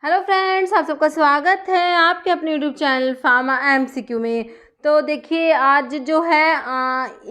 Hello friends, आप सबका स्वागत है आपके अपने यूट्यूब चैनल फार्मा एमसीक्यू में। तो देखिए, आज जो है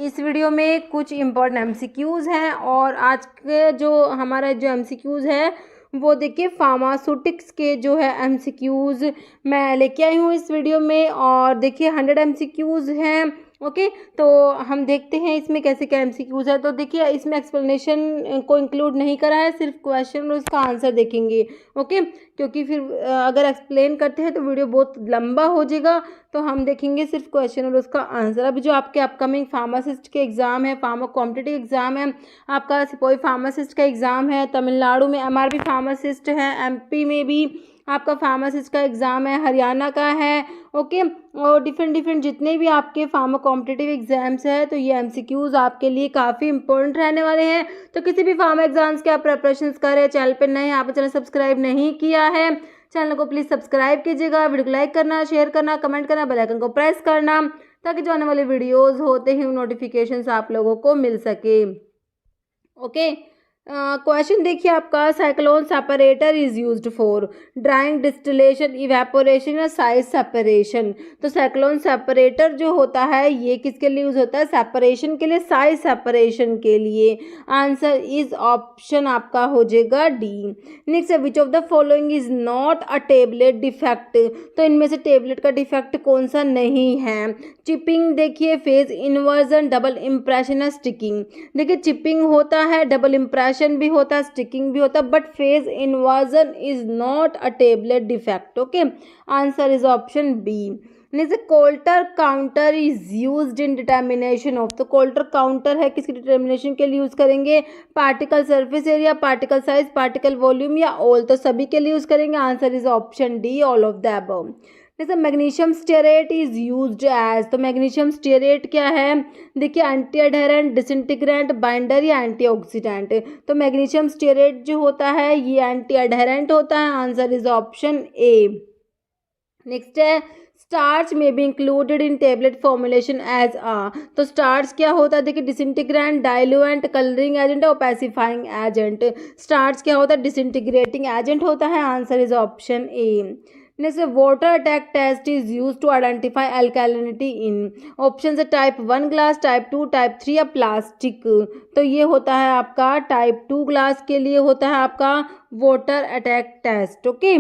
इस वीडियो में कुछ इम्पोर्टेंट एमसीक्यूज़ हैं और आज के जो हमारा जो एमसीक्यूज़ है वो देखिए फार्मास्यूटिक्स के जो है एमसीक्यूज़ मैं लेके आई हूँ इस वीडियो में। और देखिए 100 एमसीक्यूज़ हैं। ओके, तो हम देखते हैं इसमें कैसे क्या एमसीक्यूज़ है। तो देखिए, इसमें एक्सप्लेनेशन को इंक्लूड नहीं करा है, सिर्फ क्वेश्चन और उसका आंसर देखेंगे। ओके, क्योंकि फिर अगर एक्सप्लेन करते हैं तो वीडियो बहुत लंबा हो जाएगा। तो हम देखेंगे सिर्फ क्वेश्चन और उसका आंसर। अभी जो आपके अपकमिंग फार्मासिस्ट के एग्ज़ाम है, फार्मा कॉम्पिटिटिव एग्ज़ाम है, आपका सिपाही फार्मासिस्ट का एग्ज़ाम है, तमिलनाडु में एमआरबी फार्मासिस्ट है, एमपी में भी आपका फार्मासिस्ट का एग्ज़ाम है, हरियाणा का है। ओके, और डिफरेंट जितने भी आपके फार्मा कॉम्पिटिटिव एग्ज़ाम्स है तो ये एमसीक्यूज़ आपके लिए काफ़ी इंपॉर्टेंट रहने वाले हैं। तो किसी भी फार्मा एग्ज़ाम्स के आप प्रिपरेशंस करें, चैनल पर नए हैं, आप चैनल सब्सक्राइब नहीं किया है, चैनल को प्लीज़ सब्सक्राइब कीजिएगा, वीडियो को लाइक करना, शेयर करना, कमेंट करना, बेल आइकन को प्रेस करना, ताकि जो आने वाले वीडियोज़ होते हैं नोटिफिकेशंस आप लोगों को मिल सके। ओके, क्वेश्चन देखिए आपका, cyclone separator is used for drawing, distillation, evaporation या साइज सेपरेशन। तो साइक्लोन सेपरेटर जो होता है ये किसके लिए यूज होता है? सेपरेशन के लिए, साइज सेपरेशन के लिए। आंसर इज ऑप्शन आपका हो जाएगा डी। नेक्स्ट है, which of the following is not a tablet defect. तो इनमें से टेबलेट का डिफेक्ट कौन सा नहीं है? चिपिंग देखिए, फेज इन्वर्जन, डबल इम्प्रेशन या स्टिकिंग। देखिए, चिपिंग होता है, डबल इम्प्रेशन भी होता है, स्टिकिंग भी होता है, but phase inversion is not a tablet defect. Okay, answer is option B. Next, coulter counter is used in determination of. तो कोल्टर काउंटर है किसकी डिटर्मिनेशन के लिए यूज करेंगे? Particle surface area, particle size, particle volume या all. तो सभी के लिए यूज करेंगे। Answer is option D, all of the above. जैसे magnesium stearate is used as. तो मैग्नीशियम स्टेरेट क्या है? देखिए, एंटी अडहेरेंट, डिसइंटीग्रेंट, बाइंडर या एंटीऑक्सीडेंट। तो मैग्नीशियम स्टेरेट जो होता है ये एंटी अडहेरेंट होता है। Answer is option A. Next है, starch may be included in tablet formulation as आ। तो स्टार्च क्या होता है? देखिए, डिसइंटीग्रेंट, डाइल्यूएंट, कलरिंग एजेंट और पैसिफाइंग एजेंट। स्टार्च क्या होता है? डिसइंटीग्रेटिंग एजेंट होता है। Answer is option A. Next, water attack test is use to identify alkalinity in. Option है टाइप 1 ग्लास, टाइप 2, टाइप 3 या प्लास्टिक। तो ये होता है आपका टाइप 2 ग्लास के लिए होता है आपका water attack test. Okay,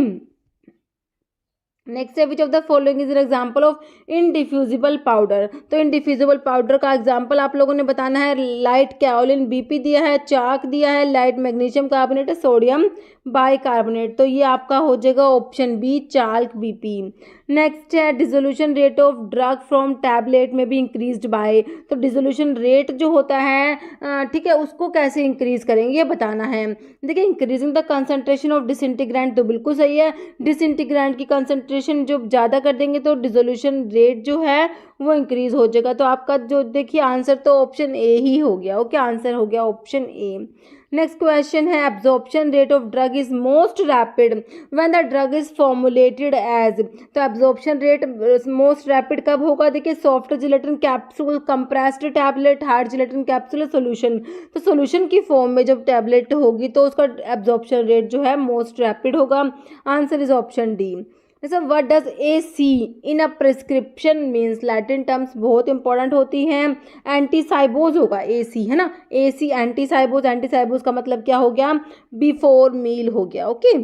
next है, which of the following is an example of indiffusible powder. तो इनडिफ्यूजिबल पाउडर का एग्जाम्पल आप लोगों ने बताना है। लाइट कैओलिन बीपी दिया है, चाक दिया है, light magnesium carbonate, sodium bicarbonate. तो ये आपका हो जाएगा option B, chalk BP. Next है, dissolution rate of drug from tablet में भी इंक्रीज्ड बाय। तो डिसोल्यूशन रेट जो होता है ठीक है, उसको कैसे इंक्रीज करेंगे ये बताना है। देखिए, increasing the concentration of disintegrant तो बिल्कुल सही है। डिसइंटीग्रेंट की कंसंट्रेशन जो ज़्यादा कर देंगे तो डिसोल्यूशन रेट जो है वो इंक्रीज हो जाएगा। तो आपका जो देखिए आंसर तो ऑप्शन ए ही हो गया। ओके, आंसर हो गया ऑप्शन ए। नेक्स्ट क्वेश्चन है, absorption rate of drug is most rapid when the drug is formulated as. तो एब्जॉर्प्शन रेट मोस्ट रैपिड कब होगा? देखिए, soft gelatin capsule, compressed tablet, hard gelatin capsule, solution. तो solution की form में जब tablet होगी तो उसका एब्जॉर्प्शन रेट जो है मोस्ट रैपिड होगा। Answer is option D. जैसे, what does A C in a prescription means. Latin terms बहुत इंपॉर्टेंट होती हैं। एंटीसाइबोज होगा ए सी, है ना? ए सी एंटीसाइबोज। एंटीसाइबोज का मतलब क्या हो गया? बिफोर मील हो गया। Okay,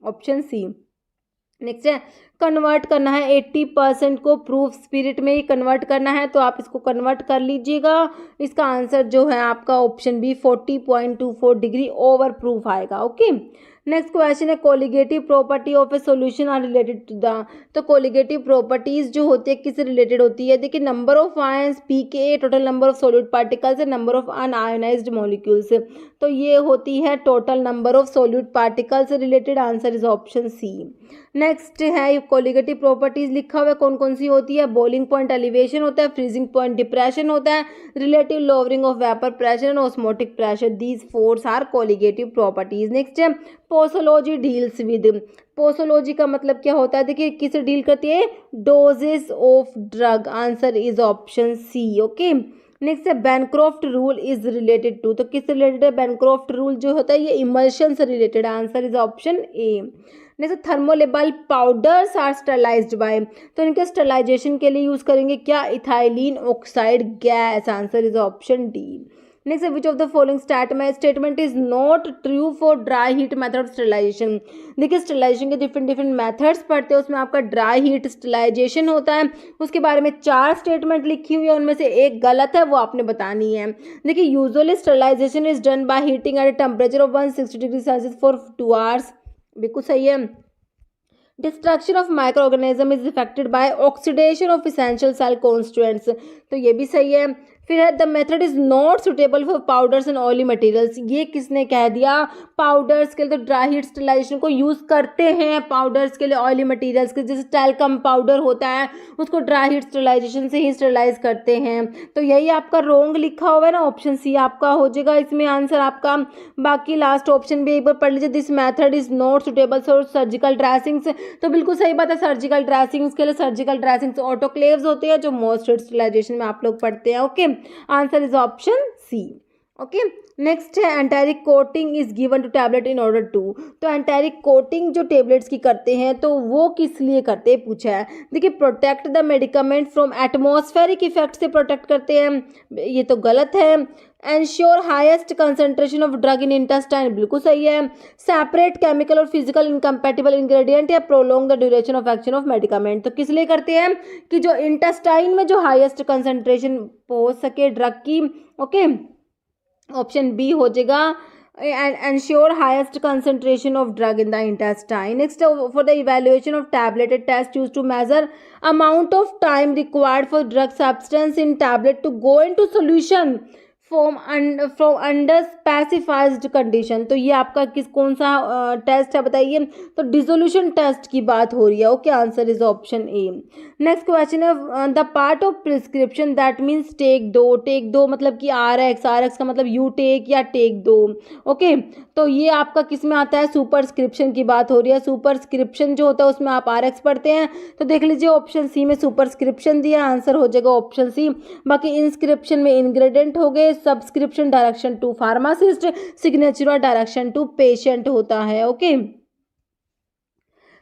option C. नेक्स्ट है, कन्वर्ट करना है 80% को प्रूफ स्पिरिट में ही कन्वर्ट करना है, तो आप इसको कन्वर्ट कर लीजिएगा। इसका आंसर जो है आपका option B, 40.24 degree over proof आएगा। ओके, नेक्स्ट क्वेश्चन है, colligative property of a solution are related to the. तो कोलिगेटिव प्रॉपर्टीज जो होती है किससे रिलेटेड होती है? देखिए, number of ions, PK, total number of solute particles, number of unionized molecules. तो ये होती है total number of solute particles से related. Answer is option C. Next है, कोलिगेटिव प्रॉपर्टीज लिखा हुआ है कौन कौन सी होती है? बॉइलिंग पॉइंट एलिवेशन होता है, फ्रीजिंग पॉइंट डिप्रेशन होता है, relative lowering of vapour pressure and osmotic pressure. These four are colligative properties. Next है, पोसोलॉजी डील्स विद। पोसोलॉजी का मतलब क्या होता है? देखिए, किससे डील करती है? Doses of drug. Answer is option C. Okay, next है, Bancroft rule is related to. तो किससे रिलेटेड है? बैनक्रॉफ्ट रूल जो होता है ये इमल्शन से related. Answer is option A. Next thermolabile powders are sterilised by, तो इनके स्टरलाइजेशन के लिए यूज़ करेंगे क्या, ethylene oxide gas. Answer is option D. Next, which of the following statement is not true for dry heat method sterilization. देखिए sterilization के different methods पढ़ते हैं, उसमें आपका ड्राई हीट स्टरलाइजेशन होता है, उसके बारे में 4 स्टेटमेंट लिखी हुई है, उनमें से एक गलत है, वो आपने बतानी है। देखिए usually sterilisation is done by heating at a temperature of 160 degree Celsius for 2 hours, बिल्कुल सही है। Destruction of micro organism is effected by oxidation of essential cell constituents, तो ये भी सही है। फिर है the method is not suitable for powders and oily materials, ये किसने कह दिया, पाउडर्स के लिए तो ड्राई हीट स्टरलाइजेशन को यूज़ करते हैं, पाउडर्स के लिए ऑयली मटेरियल्स के, जैसे टैल्कम पाउडर होता है उसको ड्राई हीट स्टरलाइजेशन से ही स्टरलाइज करते हैं। तो यही आपका रोंग लिखा हुआ है ना, ऑप्शन सी आपका हो जाएगा इसमें आंसर आपका। बाकी लास्ट ऑप्शन भी एक बार पढ़ लीजिए, this method is not suitable for surgical dressings, तो बिल्कुल सही बात है, सर्जिकल ड्रेसिंग्स के लिए सर्जिकल ड्रेसिंग्स ऑटोक्लेव्स होते हैं जो मोस्ट स्टरलाइजेशन में आप लोग पढ़ते हैं। Okay, answer is option C. Okay, next है enteric coating is given to tablet in order to, तो एंटेरिक कोटिंग जो टेबलेट्स की करते हैं तो वो किस लिए करते हैं पूछा है। देखिए protect the medicament from atmospheric effect से प्रोटेक्ट करते हैं, ये तो गलत है। Ensure highest concentration of drug in intestine, बिल्कुल सही है। सेपरेट केमिकल और फिजिकल इनकम्पैटिबल इंग्रेडिएंट या prolong the duration of action of medicament, तो किस लिए करते हैं कि जो इंटेस्टाइन में जो हाईएस्ट कंसंट्रेशन पहुंच सके ड्रग की। ओके, ऑप्शन बी हो जाएगा, and ensure highest concentration of drug in the intestine. Next, for the evaluation of tablet, a test used to measure amount of time required for drug substance in tablet to go into solution from under specified condition, तो ये आपका कौन सा test है बताइए, तो dissolution test की बात हो रही है। Okay, answer is option A. Next question है the part of prescription that means take दो मतलब कि RX का मतलब यू टेक या टेक दो। ओके, तो ये आपका किस में आता है, सुपरस्क्रिप्शन की बात हो रही है। सुपरस्क्रिप्शन जो होता है उसमें आप RX पढ़ते हैं, तो देख लीजिए ऑप्शन सी में सुपरस्क्रिप्शन दिया, आंसर हो जाएगा ऑप्शन सी। बाकी इंस्क्रिप्शन में इंग्रेडिएंट हो गए, subscription direction to pharmacist, signature direction to patient होता है। Okay,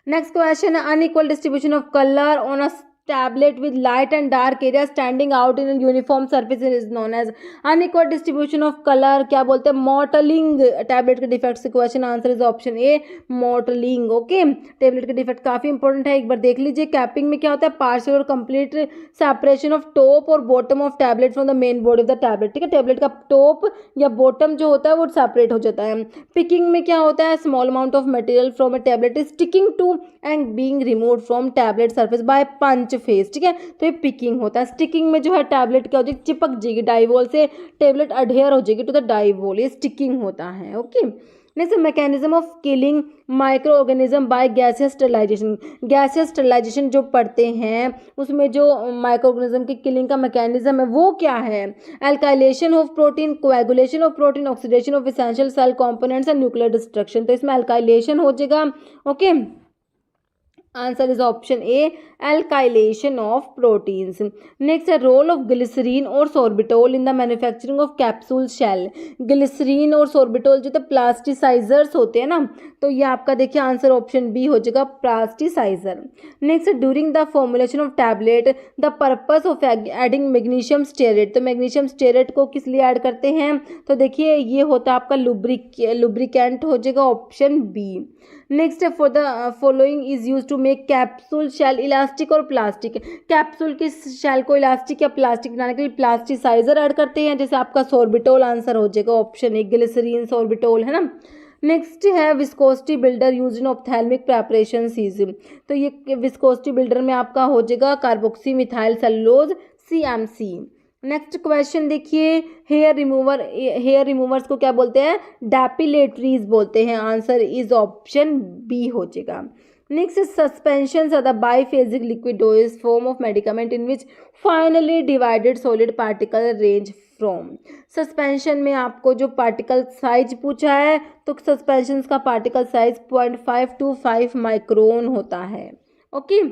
next question, unequal distribution of colour on a tablet with light and dark area standing out in a uniform surface is known as unequal distribution of color, क्या बोलते हैं, mottling. Tablet के defect से question, answer is option A, mottling. Okay, tablet के defect काफी important है, एक बार देख लीजिए। कैपिंग में क्या होता है, पार्शियल और कंप्लीट सेपरेशन ऑफ टॉप और bottom of tablet from the main body of the tablet, ठीक है, टैबलेट का टॉप या बॉटम जो होता है वो सेपरेट हो जाता है। पिकिंग में क्या होता है, small amount of material from a tablet is sticking to and being removed from tablet surface by punch face, ठीक है, तो ये पिकिंग होता है। स्टिकिंग में जो है टैबलेट क्या हो जाएगी, चिपक जाएगी डाइवोल से, टैबलेट अडेयर हो जाएगी टू द डाइवोल, ये स्टिकिंग होता है। Okay, next mechanism of killing micro organism by gaseous sterilisation. Gaseous sterilisation जो पढ़ते हैं उसमें जो माइक्रो ऑर्गेनिज्म की किलिंग का मैकेनिज्म है वो क्या है, alkylation of protein, coagulation of protein, oxidation of essential cell components and nuclear destruction, तो इसमें एल्काइलेशन हो जाएगा। Okay, answer is option A, alkylation of proteins. Next है रोल ऑफ ग्लिसरीन और sorbitol in the manufacturing of capsule shell. Glycerine और sorbitol जो तो plasticisers होते हैं ना, तो ये आपका देखिए आंसर ऑप्शन बी हो जाएगा, plasticiser. Next, during the formulation of tablet the purpose of adding magnesium stearate, तो मैग्नीशियम स्टेरेट को किस लिए ऐड करते हैं, तो देखिए ये होता है आपका लुब्रिकेंट हो जाएगा, ऑप्शन बी। नेक्स्ट है for the following is use to make capsule shell elastic और प्लास्टिक। कैप्सूल की शेल को इलास्टिक या प्लास्टिक बनाने के लिए प्लास्टिसाइजर ऐड करते हैं, जैसे आपका सोर्बिटोल, आंसर हो जाएगा ऑप्शन ए, ग्लिसरीन सोर्बिटोल है ना। नेक्स्ट है viscosity builder use in ophthalmic preparations, तो ये विस्कोसिटी बिल्डर में आपका हो जाएगा carboxy methyl cellulose CMC। Next question देखिए, हेयर रिमूवर्स को क्या बोलते हैं, डेपिलेटरीज बोलते हैं, आंसर इज ऑप्शन बी हो जाएगा। Next suspension are the biphasic liquid dosage form of medicament in which finely divided solid particle range from. Suspension में आपको जो पार्टिकल साइज पूछा है, तो सस्पेंशन का पार्टिकल साइज 0.5 to 5 माइक्रोन होता है। ओके,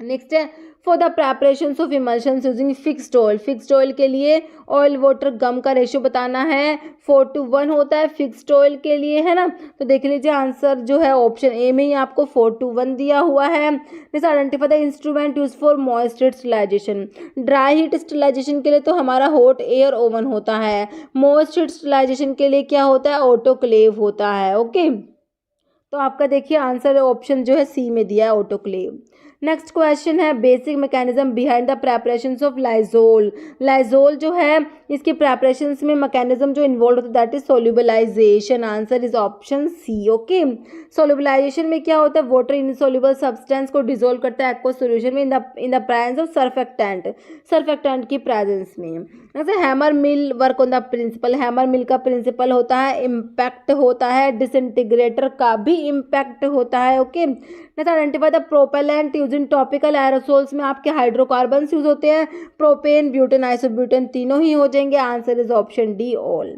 नेक्स्ट है for the preparation of emulsions using fixed oil. Fixed oil के लिए ऑयल वाटर गम का रेशियो बताना है 4:1 होता है फिक्स्ड ऑयल के लिए, है ना। तो देख लीजिए आंसर जो है ऑप्शन ए में ही आपको 4:1 दिया हुआ है। Next identify the instrument use for moisture sterilisation. Dry heat sterilisation के लिए तो हमारा हॉट एयर ओवन होता है, मॉइस्चर स्टरलाइजेशन के लिए क्या होता है, ऑटोक्लेव होता है। ओके, तो आपका देखिए आंसर ऑप्शन जो है सी में दिया है, ऑटोक्लेव। नेक्स्ट क्वेश्चन है basic mechanism behind the preparations of Lizol. Lizol जो है इसके प्रेपरेशंस में मैकेनिज्म जो इन्वॉल्व होता है that is solubilization. Answer is option C. Okay, solubilization में क्या होता है, वाटर इनसोल्यूबल सब्सटेंस को डिसॉल्व करता है एक्वस सॉल्यूशन में in the presence of surfactant की प्रेजेंस में। जैसे hammer mill work on the principle, hammer mill का प्रिंसिपल होता है इम्पैक्ट होता है, डिसइंटीग्रेटर का भी इम्पैक्ट होता है। Okay, next identify the propellant use in topical aerosols में आपके हाइड्रोकार्बन्स यूज होते हैं, प्रोपेन ब्यूटेन आइसोब्यूटेन तीनों ही हो जाएंगे। Answer is option D all.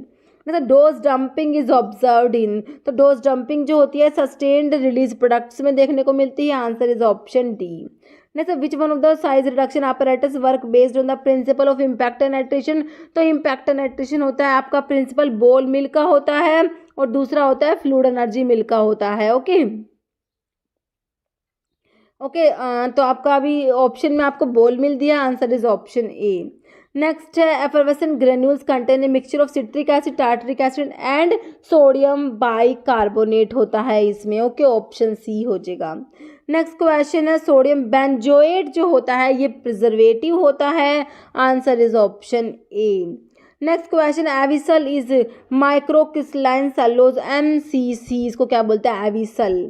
मतलब dose dumping is observed in, तो डोज डंपिंग जो होती है सस्टेन्ड रिलीज प्रोडक्ट्स में देखने को मिलती है। Answer is option D. Next which one of the size reduction apparatus work based on the principle of impact and attrition. तो इम्पैक्ट एंड एट्रिशन होता है आपका प्रिंसिपल बोल मिल का होता है और दूसरा होता है फ्लूइड एनर्जी मिल का होता है। ओके ओके, तो आपका अभी ऑप्शन में आपको बोल मिल दिया, answer is option A. Next है effervescent granules contain a mixture of citric acid, tartaric acid and sodium bicarbonate होता है इसमें। ओके, ऑप्शन सी हो जाएगा। नेक्स्ट क्वेश्चन है सोडियम बेंजोएट जो होता है ये प्रिजर्वेटिव होता है। Answer is option A. Next question Avicel is microcrystalline cellulose MCC, इसको क्या बोलते हैं, एविसल।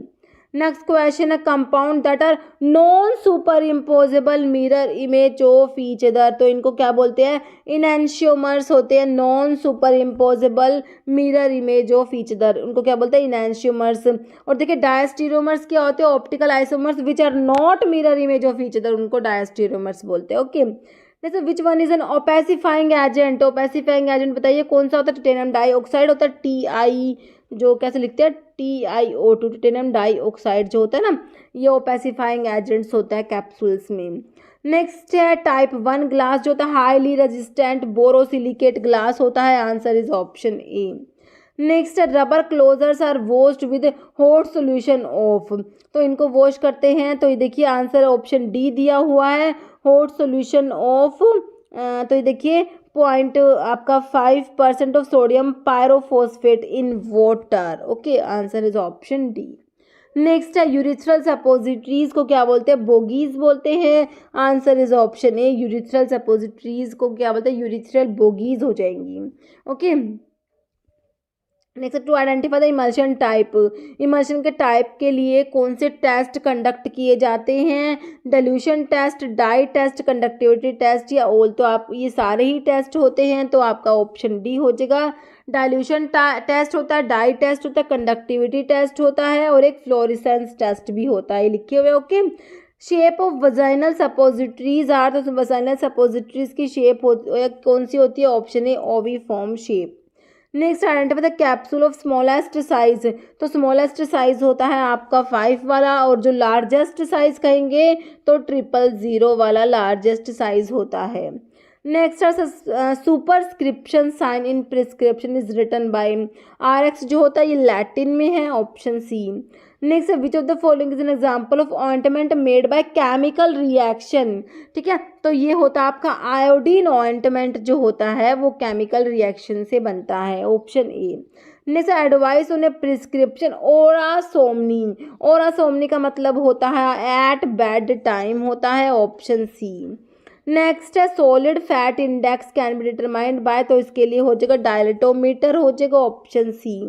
नेक्स्ट क्वेश्चन है compound that are non superimposable mirror image of each other. तो इनको क्या बोलते हैं, इनएंशियोमर्स होते हैं, non superimposable mirror image of each other, उनको क्या बोलते हैं, इनएंशियोमर्स। और देखिए डायस्टीरियोमर्स क्या होते हैं, optical isomers which are not mirror image of each other, उनको डायस्टीरियोमर्स बोलते हैं। ओके, जैसे which one is an opacifying agent. Opacifying agent बताइए कौन सा होता है, टिटेनियम डाइऑक्साइड होता है, TI जो कैसे लिखते हैं, TiO2, टिटेनियम डाइऑक्साइड जो होता है ना, ये ओपेसिफाइंग एजेंट्स होता है कैप्सूल्स में। नेक्स्ट है टाइप 1 ग्लास जो होता है हाईली रेजिस्टेंट बोरोसिलिकेट ग्लास होता है। Answer is option A. Next है rubber closures are washed with hot solution of. तो इनको वॉश करते हैं, तो ये देखिए आंसर ऑप्शन डी दिया हुआ है, हॉट सोल्यूशन ऑफ। तो ये देखिए पॉइंट आपका 5% of sodium pyrophosphate in water. Okay, answer is option D. Next है यूरिथ्रल सपोजिटरीज को क्या बोलते हैं, बोगीज बोलते हैं। Answer is option A, urethral suppositories को क्या बोलते हैं, यूरिथ्रल बोगीज हो जाएंगी। Okay, next to identify the emulsion type. Emulsion के टाइप के लिए कौन से टेस्ट कंडक्ट किए जाते हैं, dilution test, dye test, conductivity test या ऑल। तो आप ये सारे ही टेस्ट होते हैं, तो आपका ऑप्शन डी हो जाएगा। डाइल्यूशन टेस्ट होता है, डाई टेस्ट होता है, कंडक्टिविटी टेस्ट होता है और एक फ्लोरेसेंस टेस्ट भी होता है, लिखे हुए। Okay, shape of vaginal suppositories are. तो वजाइनल सपोजिटरीज की शेप कौन सी होती है, option A oviform shape. Next identify the capsule of smallest size. तो स्मॉलेस्ट साइज होता है आपका 5 वाला और जो लार्जेस्ट साइज कहेंगे तो 000 वाला लार्जेस्ट साइज होता है। Next superscription sign in prescription is written by. RX जो होता है ये लैटिन में है, option C. Next which of the following is an example of ointment made by chemical reaction. ठीक है, तो ये होता है आपका आयोडीन ऑइंटमेंट जो होता है वो केमिकल रिएक्शन से बनता है, option A. Next advice on a prescription hora somni. Hora somni का मतलब होता है एट बेड टाइम होता है, ऑप्शन सी। नेक्स्ट है solid fat index can be determined by. तो इसके लिए हो जाएगा डायलेटोमीटर हो जाएगा, option C.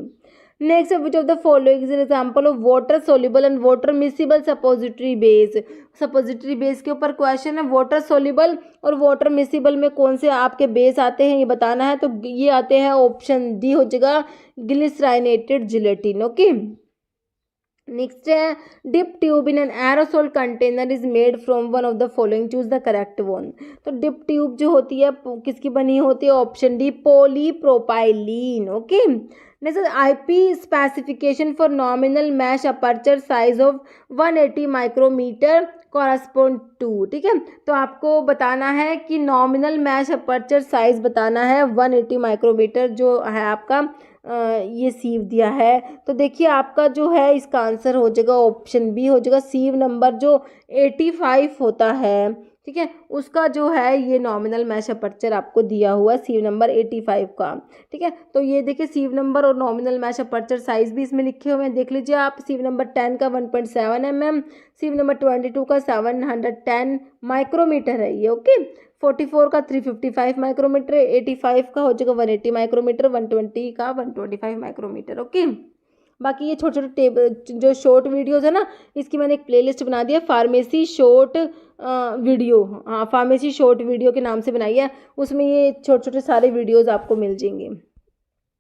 Next which of the following is an example of water soluble and water miscible suppository base. Suppository base के ऊपर क्वेश्चन है, वाटर सोल्यूबल और वाटर मिसिबल में कौन से आपके बेस आते हैं ये बताना है। तो ये आते हैं, ऑप्शन डी हो जाएगा ग्लिसराइनेटेड जिलेटिन। ओके, नेक्स्ट है dip tube in an aerosol container is made from one of the following, choose the correct one. तो डिप ट्यूब जो होती है किसकी बनी होती है, option D polypropylene. Okay, next IP specification for nominal mesh aperture size of 180 micrometer correspond to. ठीक है, तो आपको बताना है कि नॉमिनल मैश अपर्चर साइज बताना है 180 माइक्रोमीटर जो है आपका ये सीव दिया है। तो देखिए आपका जो है इसका आंसर हो जाएगा ऑप्शन बी हो जाएगा, सीव नंबर जो 85 होता है, ठीक है, उसका जो है ये नॉमिनल मैश अपर्चर आपको दिया हुआ सीव नंबर 85 का। ठीक है, तो ये देखिए सीव नंबर और नॉमिनल मैश अपर्चर साइज भी इसमें लिखे हुए हैं, देख लीजिए आप। सीव नंबर 10 का 1.7 mm, सीव नंबर 22 का 710 माइक्रोमीटर है ये। ओके, 44 का 355 माइक्रोमीटर, 85 का हो जाएगा 180 माइक्रोमीटर, 120 का 125 माइक्रोमीटर। ओके, बाकी ये छोटे छोटे टेबल जो शॉर्ट वीडियोस है ना, इसकी मैंने एक प्लेलिस्ट बना दी है, फार्मेसी शॉर्ट वीडियो, हाँ फार्मेसी शॉर्ट वीडियो के नाम से बनाई है, उसमें ये छोटे छोटे सारे वीडियोस आपको मिल जाएंगे।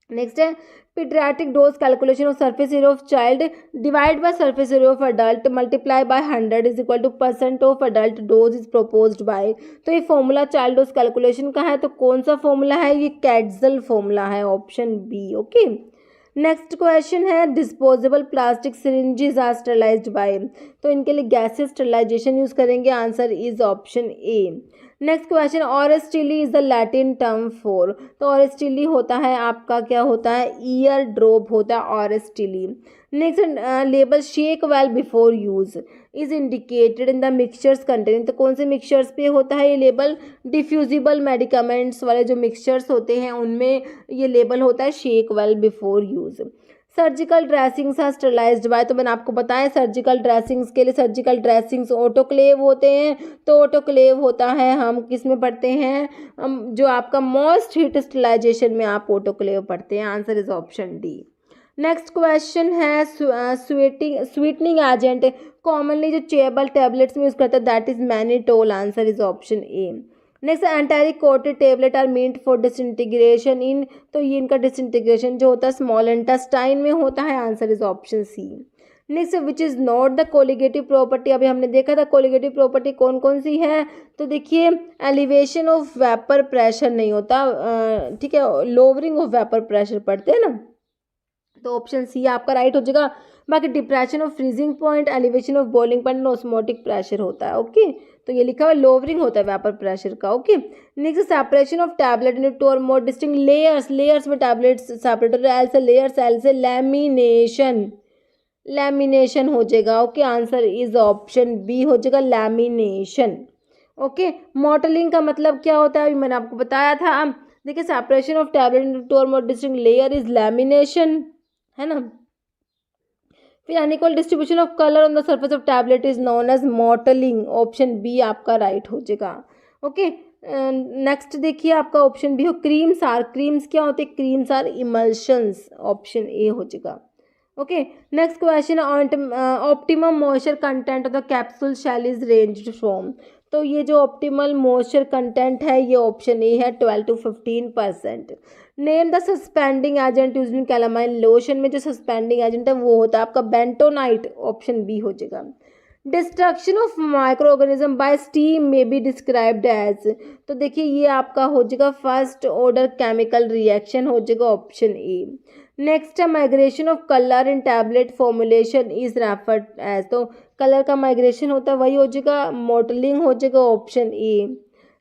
नेक्स्ट है paediatric dose calculation of surface area of child divide by surface area of adult multiply by 100 is equal to percent of adult dose is proposed by. तो ये फॉर्मूला चाइल्ड डोज कैलकुलेशन का है, तो कौन सा formula है, ये कैट्जल फॉर्मूला है, option B. Okay, next question है disposable plastic syringes are sterilised by. तो इनके लिए गैसेस स्टरलाइजेशन यूज करेंगे, answer is option A. Next question ऑरेस चिली is the Latin term for. तो ऑरेस चिली होता है आपका क्या होता है, ईयर ड्रॉप होता है ऑरेस चिली। Next label shake well before use is indicated in the mixtures containing. तो कौन से मिक्सचर्स पे होता है ये लेबल, डिफ्यूजिबल मेडिकामेंट्स वाले जो मिक्सचर्स होते हैं उनमें ये लेबल होता है shake well before use. Surgical dressings are sterilised by. तो मैंने आपको बताया सर्जिकल ड्रेसिंग्स के लिए सर्जिकल ड्रेसिंग्स ऑटोक्लेव होते हैं, तो ऑटोक्लेव होता है हम किस में पढ़ते हैं, जो आपका मोस्ट हीट स्टरलाइजेशन में आप ऑटोक्लेव पढ़ते हैं, answer is option D. Next question है स्वीटनिंग एजेंट कॉमनली जो चेबल टैबलेट्स में यूज करते हैं that is mannitol, answer is option A. Next enteric coated tablet are meant for disintegration in. तो ये इनका डिसइंटीग्रेशन जो होता है स्मॉल इंटेस्टाइन में होता है, answer is option C. Next which is not the colligative property, अभी हमने देखा था कोलिगेटिव प्रॉपर्टी कौन कौन सी है। तो देखिए एलिवेशन ऑफ वेपर प्रेशर नहीं होता, ठीक है, लोअरिंग ऑफ वेपर प्रेशर पढ़ते हैं ना, तो ऑप्शन सी आपका राइट हो जाएगा। बाकी depression of freezing point, elevation of boiling point, osmotic pressure होता है। ओके, तो ये लिखा हुआ है लोवरिंग होता है वेपर प्रेशर का। Okay, next separation of tablet in two और मोर डिस्टिंक्ट लेयर्स, लेयर्स में टैबलेट्स सेपरेट हो रहा है, एल से लेयर्स, एल से लैमिनेशन, लैमिनेशन हो जाएगा। Okay, answer is option B हो जाएगा लैमिनेशन। ओके, मॉडलिंग का मतलब क्या होता है अभी मैंने आपको बताया था। देखिए separation of tablet in two और more distinct layer is lamination, है ना। फिर unequal distribution of colour on the surface of tablet is known as mottling, option B आपका राइट हो जाएगा। ओके, नेक्स्ट देखिए आपका ऑप्शन बी हो क्रीम्स आर, क्रीम्स क्या होते हैं, creams are emulsions, option A हो जाएगा। Okay, next question optimum moisture content of the capsule shell is ranged from. तो ये जो ऑप्टिमल मॉइस्चर कंटेंट है ये ऑप्शन ए है 12 to 15%। Name the suspending agent used in calamine lotion में जो सस्पेंडिंग एजेंट है वो होता है आपका बेंटोनाइट, ऑप्शन बी हो जाएगा। Destruction of micro organism bye steam में बी डिस्क्राइब्ड एज। तो देखिए ये आपका हो जाएगा फर्स्ट ऑर्डर केमिकल रिएक्शन हो जाएगा, ऑप्शन ए। नेक्स्ट है migration of colour in tablet formulation is referred as. तो कलर का माइग्रेशन होता है वही हो जाएगा मॉडलिंग हो जाएगा, ऑप्शन ए।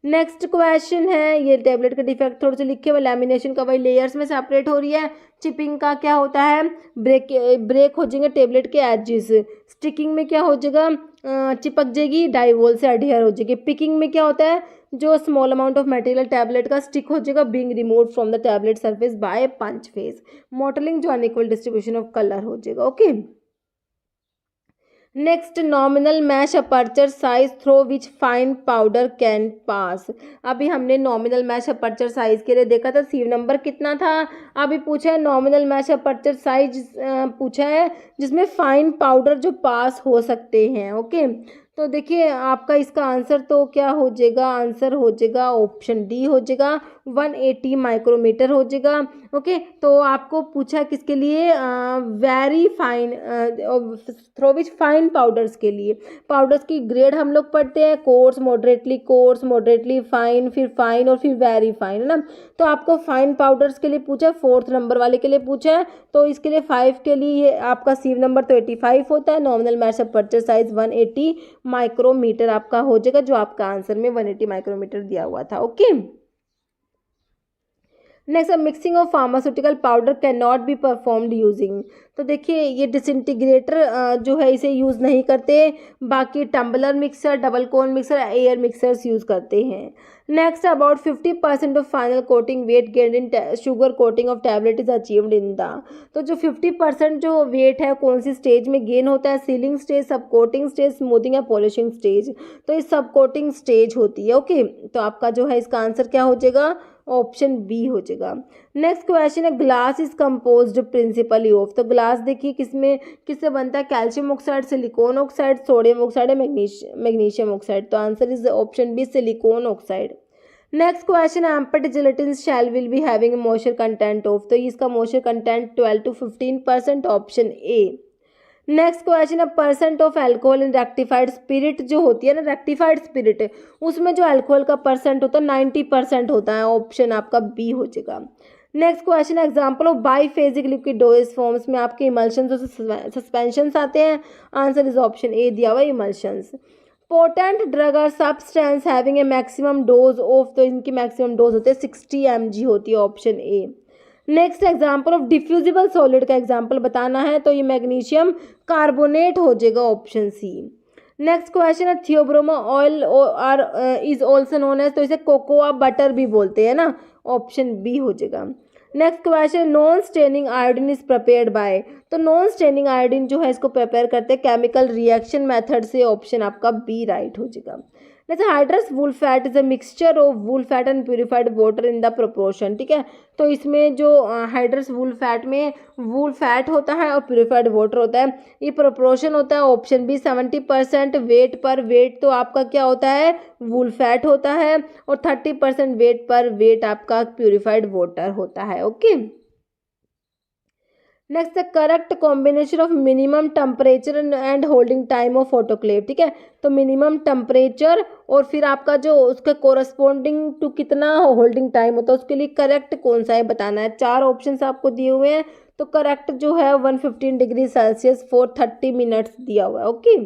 नेक्स्ट क्वेश्चन है ये टैबलेट का डिफेक्ट थोड़े से लिखे हुए, लैमिनेशन का वही लेयर्स में सेपरेट हो रही है, चिपिंग का क्या होता है ब्रेक हो जाएंगे टैबलेट के एजेस, स्टिकिंग में क्या हो जाएगा चिपक जाएगी डाइवोल से अडहियर हो जाएगी, पिकिंग में क्या होता है जो small amount of material tablet का स्टिक हो जाएगा being removed from the tablet surface by punch face, modelling जो अनइक्वल डिस्ट्रीब्यूशन ऑफ कलर हो जाएगा। Okay, next nominal mesh aperture size through which fine powder can pass. अभी हमने nominal mesh aperture size के लिए देखा था सीव नंबर कितना था, अभी पूछा है नॉमिनल मैश अपर्चर साइज पूछा है जिसमें फाइन पाउडर जो पास हो सकते हैं। ओके, तो देखिए आपका इसका आंसर तो क्या हो जाएगा, आंसर हो जाएगा ऑप्शन डी हो जाएगा, 180 माइक्रोमीटर हो जाएगा। ओके, तो आपको पूछा किसके लिए, वेरी फाइन थ्रोविच फाइन पाउडर्स के लिए। पाउडर्स की ग्रेड हम लोग पढ़ते हैं, कोर्स, मॉडरेटली फाइन, फिर फाइन और फिर वेरी फाइन, है ना। तो आपको फाइन पाउडर्स के लिए पूछा है, 4th नंबर वाले के लिए पूछा है, तो इसके लिए 5 के लिए ये आपका सी नंबर तो 85 होता है। नॉमिनल मास अपर्चर साइज 180 माइक्रोमीटर आपका हो जाएगा, जो आपका आंसर में 180 माइक्रोमीटर दिया हुआ था। Okay, next, mixing of pharmaceutical powder can not be performed using. तो देखिए ये डिसइंटीग्रेटर जो है इसे यूज़ नहीं करते, बाकी टम्बलर मिक्सर, डबल कोन मिक्सर, एयर मिक्सर्स यूज़ करते हैं। Next, about 50% of final coating weight gain in sugar coating of tablet is achieved in the. तो जो 50% जो वेट है कौन सी स्टेज में गेन होता है, सीलिंग स्टेज, सब कोटिंग स्टेज, स्मूथिंग या पॉलिशिंग स्टेज। तो ये सब कोटिंग स्टेज होती है। ओके, तो आपका जो है इसका आंसर क्या हो जाएगा, ऑप्शन बी हो जाएगा। नेक्स्ट क्वेश्चन है, glass is composed principally of. तो ग्लास देखिए किससे बनता है, calcium oxide, silicon oxide, sodium oxide या मैग्नीशियम ऑक्साइड। तो answer is option B, silicon oxide. Next question, empty gelatin shell will be having moisture content of. तो इसका moisture content 12 to 15%, option A. Next question है, percent of alcohol in rectified spirit जो होती है ना, rectified spirit, उसमें जो alcohol का परसेंट होता है 90% होता है, ऑप्शन आपका बी हो जाएगा। Next question, example of biphasic liquid dosage forms में आपके इमल्शंस और सस्पेंशंस आते हैं, आंसर इज ऑप्शन ए दिया हुआ, इमल्शंस। पोटेंट ड्रग और substance having a maximum dose of, तो इनकी मैक्सिमम डोज होती है 60 mg होती है, option A. Next, example of diffusible solid का एग्जाम्पल बताना है, तो ये मैग्नीशियम कार्बोनेट हो जाएगा, ऑप्शन सी। नेक्स्ट क्वेश्चन है, theobroma oil are is also known as, तो इसे कोकोआ बटर भी बोलते हैं ना, ऑप्शन बी हो जाएगा। Next question, non staining iodine is prepared by. तो नॉन स्टेनिंग आयोडीन जो है इसको प्रिपेयर करते हैं केमिकल रिएक्शन मेथड से, ऑप्शन आपका बी राइट हो जाएगा। जैसे hydrous wool fat is a mixture of wool fat and purified water in the proportion, ठीक है। तो इसमें जो हाइड्रस वूल फैट में वूल फैट होता है और प्यूरिफाइड वाटर होता है, ये प्रोपोर्शन होता है, ऑप्शन बी 70% वेट पर वेट तो आपका क्या होता है, वूल फैट होता है, और 30% वेट पर वेट आपका प्यूरिफाइड वाटर होता है। Okay, next, the correct combination of minimum temperature and holding time of autoclave, ठीक है। तो मिनिमम टेम्परेचर और फिर आपका जो उसके कोरस्पॉन्डिंग टू कितना होल्डिंग टाइम होता है, उसके लिए करेक्ट कौन सा है बताना है। 4 ऑप्शंस आपको दिए हुए हैं, तो करेक्ट जो है 115 डिग्री सेल्सियस फॉर 30 मिनट्स दिया हुआ है। ओके,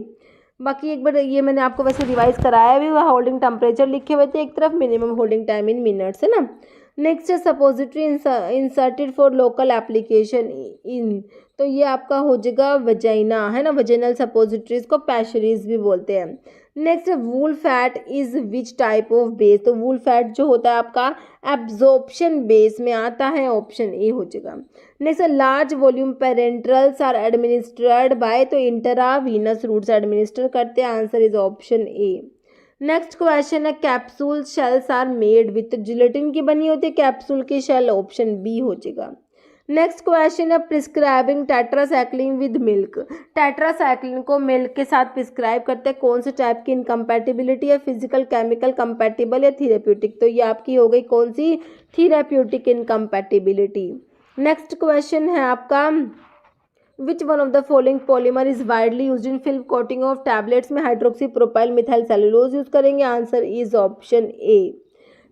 बाकी एक बार ये मैंने आपको वैसे रिवाइज कराया भी हुआ, होल्डिंग टेम्परेचर लिखे हुए थे एक तरफ, minimum holding time in minutes, है ना। नेक्स्ट है, suppository inserted for local application in. तो ये आपका हो जाएगा वजाइना, है ना, वजाइनल सपोजिटरीज को पैशरीज भी बोलते हैं। Next, wool fat is which type of base. तो वूल फैट जो होता है आपका एब्जॉर्प्शन बेस में आता है, ऑप्शन ए हो जाएगा। Next, large volume parenterals are administered by, तो इंट्रावीनस रूट्स एडमिनिस्टर करते हैं, answer is option A. Next question है, capsule shells are made with, gelatin की बनी होती है कैप्सूल की शेल, ऑप्शन बी हो जाएगा। नेक्स्ट क्वेश्चन है, prescribing tetracycline with milk. Tetracycline को मिल्क के साथ प्रिस्क्राइब करते हैं, कौन से टाइप की इनकम्पैटिबिलिटी है, फिजिकल, केमिकल, कंपैटिबल या थेरेप्यूटिक। तो ये आपकी हो गई कौन सी, थेरेप्यूटिक इनकम्पैटिबिलिटी। नेक्स्ट क्वेश्चन है आपका, which one of the following polymer is widely use in film coating of tablets में hydroxy propyl methyl cellulose use करेंगे, answer is option A.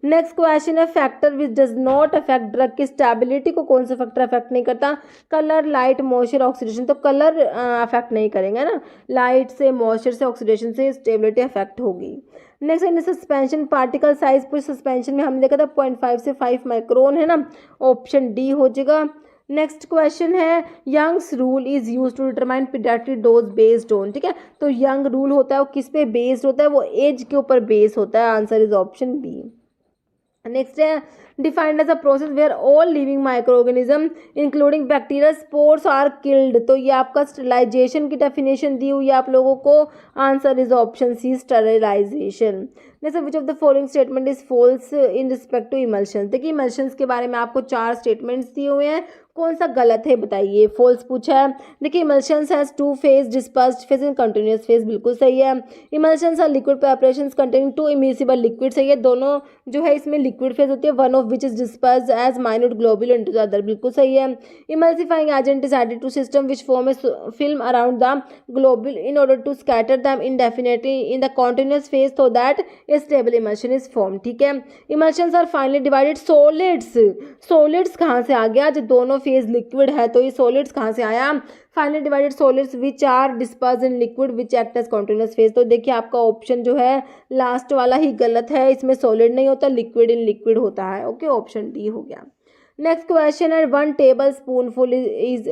Next question है, factor which does not affect drug की stability को कौन सा factor affect नहीं करता, colour, light, moisture, oxidation. तो कलर अफेक्ट नहीं करेंगे ना, लाइट से, मॉइस्चर से, ऑक्सीडेशन से स्टेबिलिटी अफेक्ट होगी। नेक्स्ट है, सस्पेंशन पार्टिकल साइज, पूरे सस्पेंशन में हमने देखा था 0.5 से 5 माइक्रोन, है ना, ऑप्शन डी हो जाएगा। नेक्स्ट क्वेश्चन है, Young's rule is use to determine paediatric dose based on, ठीक है। तो यंग रूल होता है वो किस पे बेस्ड होता है, वो एज के ऊपर बेस होता है, answer is option B. Next है, defined as a process where all living microorganism including bacteria spores are killed. तो ये आपका स्टरलाइजेशन की डेफिनेशन दी हुई है आप लोगों को, answer is option C, sterilisation. Next, which of the following statement is false in respect to emulsion. देखिए इमल्शंस के बारे में आपको 4 स्टेटमेंट्स दिए हुए हैं, कौन सा गलत है बताइए, फॉल्स पूछा है। देखिए emulsions has two phase, dispersed phase and continuous phase, बिल्कुल सही है। Emulsions are liquid preparations containing two immiscible liquid, सही है, दोनों जो है इसमें लिक्विड फेज होती है, one of which is dispersed as minute globule into the other, बिल्कुल सही है। Emulsifying agent is added to system which form a film around the globule in order to scatter them indefinitely in the continuous phase so that a stable emulsion is formed, ठीक है। emulsions are finally divided, solids कहाँ से आ गया, जब दोनों phase liquid है तो ये solids कहाँ से आया, finally divided solids which are dispersed in liquid which act as continuous phase। तो देखिए आपका ऑप्शन जो है लास्ट वाला ही गलत है, इसमें solid नहीं होता, लिक्विड इन लिक्विड होता है, ओके, ऑप्शन डी हो गया। नेक्स्ट क्वेश्चन है 1 table spoon full is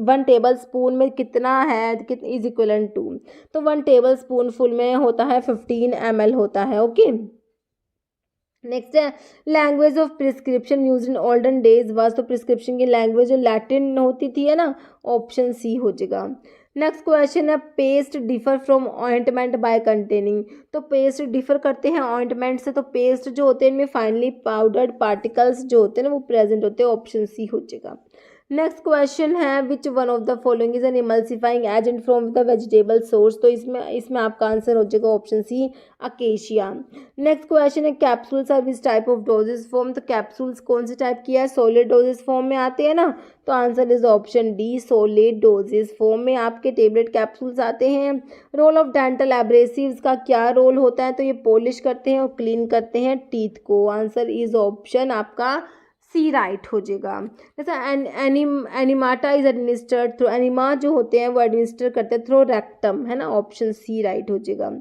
1 table spoon में कितना है, इज इक्वलेंट टू, तो 1 टेबल स्पून फुल में होता है 15 ml होता है, ओके। नेक्स्ट है language of prescription use in olden days was, तो प्रिस्क्रिप्शन की लैंग्वेज जो लैटिन होती थी है ना, ऑप्शन सी हो जाएगा। नेक्स्ट क्वेश्चन है paste differ from ointment by containing, तो पेस्ट डिफर करते हैं ऑइंटमेंट से, तो पेस्ट जो होते हैं इनमें फाइनली पाउडर्ड पार्टिकल्स जो होते हैं ना वो प्रेजेंट होते हैं, ऑप्शन सी हो जाएगा। नेक्स्ट क्वेश्चन है which one of the following is an emulsifying agent from the vegetable source, तो इसमें आपका आंसर हो जाएगा option C acacia. Next question है capsules are which type of doses form, तो कैप्सूल्स कौन से टाइप की है, सॉलिड डोजेस फॉर्म में आते हैं ना, तो answer is option D, solid doses form में आपके टेबलेट कैप्सूल्स आते हैं। रोल ऑफ डेंटल एब्रेसिव्स का क्या रोल होता है, तो ये पॉलिश करते हैं और क्लीन करते हैं टीथ को, आंसर इज ऑप्शन आपका सी राइट हो जाएगा। जैसा एनिमाटा इज एडमिनिस्टर्ड थ्रू, एनिमा जो होते हैं वो एडमिनिस्टर करते हैं थ्रू रेक्टम, है ना, ऑप्शन सी राइट हो जाएगा।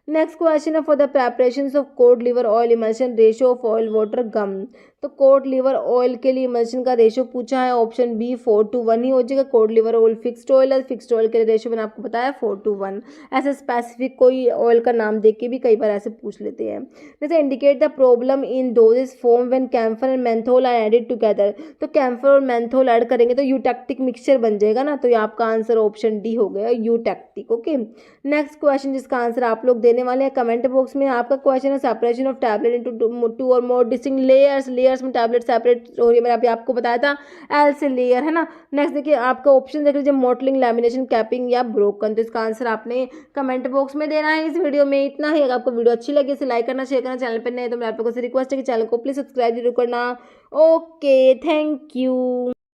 नेक्स्ट क्वेश्चन है for the preparation of cod liver oil emulsion ratio of oil water gum, तो कोड लिवर ऑयल के लिए इमल्शन का रेशियो पूछा है, ऑप्शन बी 4:1 ही हो जाएगा। Code liver oil fixed oil है, फिक्स्ड ऑयल के लिए रेशियो मैंने आपको बताया 4:1, ऐसे स्पेसिफिक कोई ऑयल का नाम देख के भी कई बार ऐसे पूछ लेते हैं। जैसे indicate the problem in doses form when camphor and menthol are added together, तो कैम्फर और मेंथोल ऐड करेंगे तो यूटैक्टिक मिक्सचर बन जाएगा ना, तो ये आपका आंसर ऑप्शन डी हो गया, यूटैक्टिक, ओके। नेक्स्ट क्वेश्चन जिसका आंसर आप लोग देने वाले हैं कमेंट बॉक्स में, आपका क्वेश्चन है सेपरेशन ऑफ टैबलेट इनटू 2 और मोर डिस्टिंक्ट लेयर्स में टैबलेट सेपरेट हो रही है, मैंने अभी आपको बताया था एल से लेयर, है ना। नेक्स्ट देखिए आपका ऑप्शन देख लीजिए मॉटलिंग, लैमिनेशन, कैपिंग या ब्रोकन, तो इसका आंसर आपने कमेंट बॉक्स में देना है। इस वीडियो में इतना ही, अगर आपको वीडियो अच्छी लगी इसे लाइक करना, शेयर करना, चैनल पर नए तो मैं आप लोगों से रिक्वेस्ट है कि चैनल को प्लीज सब्सक्राइब जरूर करना। Okay, thank you.